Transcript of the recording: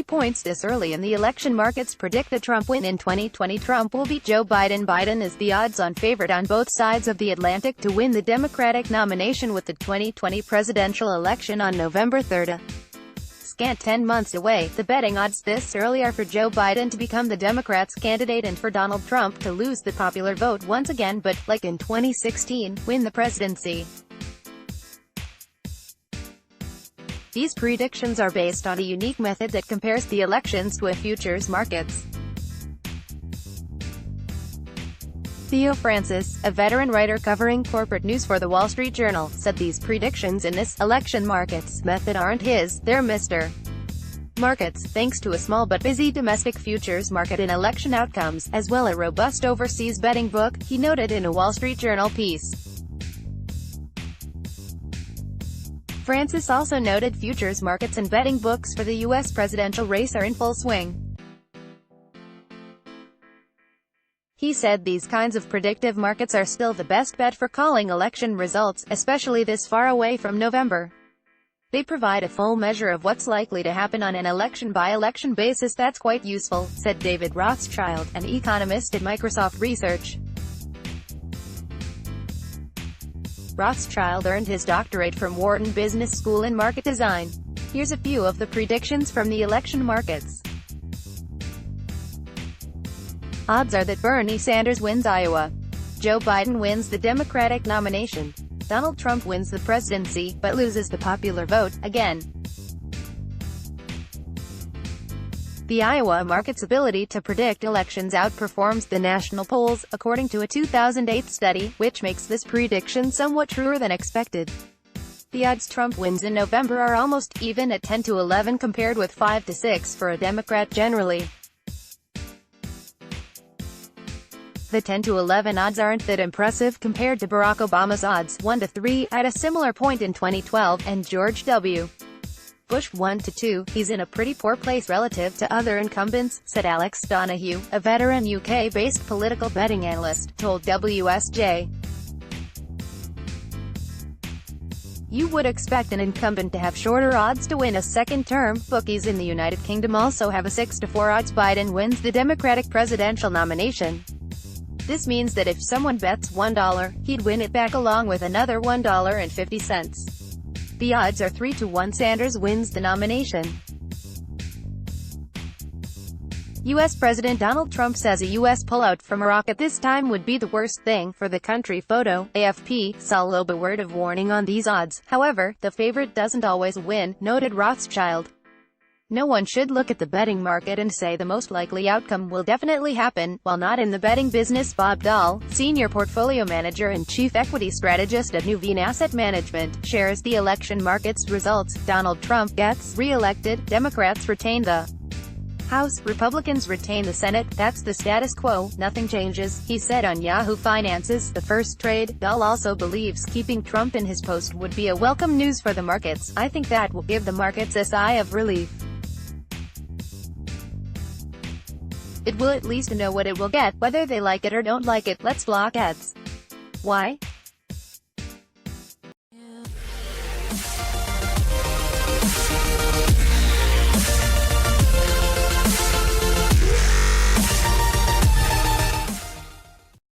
key points this early in the election. Markets predict the Trump win in 2020. Trump will beat Joe Biden. Biden is the odds-on favorite on both sides of the Atlantic to win the Democratic nomination with the 2020 presidential election on November 3rd. Scant 10 months away, the betting odds this early are for Joe Biden to become the Democrats' candidate and for Donald Trump to lose the popular vote once again but, like in 2016, win the presidency. These predictions are based on a unique method that compares the elections to a futures markets. Theo Francis, a veteran writer covering corporate news for The Wall Street Journal, said these predictions in this election markets method aren't his, they're Mr. Markets, thanks to a small but busy domestic futures market and election outcomes, as well as a robust overseas betting book, he noted in a Wall Street Journal piece. Francis also noted futures markets and betting books for the U.S. presidential race are in full swing. He said these kinds of predictive markets are still the best bet for calling election results, especially this far away from November. They provide a full measure of what's likely to happen on an election-by-election basis. That's quite useful, said David Rothschild, an economist at Microsoft Research. Rothschild earned his doctorate from Wharton Business School in market design. Here's a few of the predictions from the election markets. Odds are that Bernie Sanders wins Iowa. Joe Biden wins the Democratic nomination. Donald Trump wins the presidency, but loses the popular vote, again. The Iowa market's ability to predict elections outperforms the national polls, according to a 2008 study, which makes this prediction somewhat truer than expected. The odds Trump wins in November are almost even at 10 to 11 compared with 5 to 6 for a Democrat generally. The 10 to 11 odds aren't that impressive compared to Barack Obama's odds, 1 to 3, at a similar point in 2012, and George W. Bush 1 to 2. He's in a pretty poor place relative to other incumbents, said Alex Donahue, a veteran UK-based political betting analyst, told WSJ. You would expect an incumbent to have shorter odds to win a second term. Bookies in the United Kingdom also have a 6 to 4 odds Biden wins the Democratic presidential nomination. This means that if someone bets $1, he'd win it back along with another $1.50. The odds are 3 to 1 Sanders wins the nomination. U.S. President Donald Trump says a U.S. pullout from Iraq at this time would be the worst thing for the country. Photo, AFP, saw a word of warning on these odds. However, the favorite doesn't always win, noted Rothschild. No one should look at the betting market and say the most likely outcome will definitely happen. While not in the betting business, Bob Dahl, senior portfolio manager and chief equity strategist at Nuveen Asset Management, shares the election market's results. Donald Trump gets re-elected, Democrats retain the House, Republicans retain the Senate. That's the status quo, nothing changes, he said on Yahoo Finance's The First Trade. Dahl also believes keeping Trump in his post would be a welcome news for the markets. I think that will give the markets a sigh of relief. It will at least know what it will get, whether they like it or don't like it. Let's block ads. Why?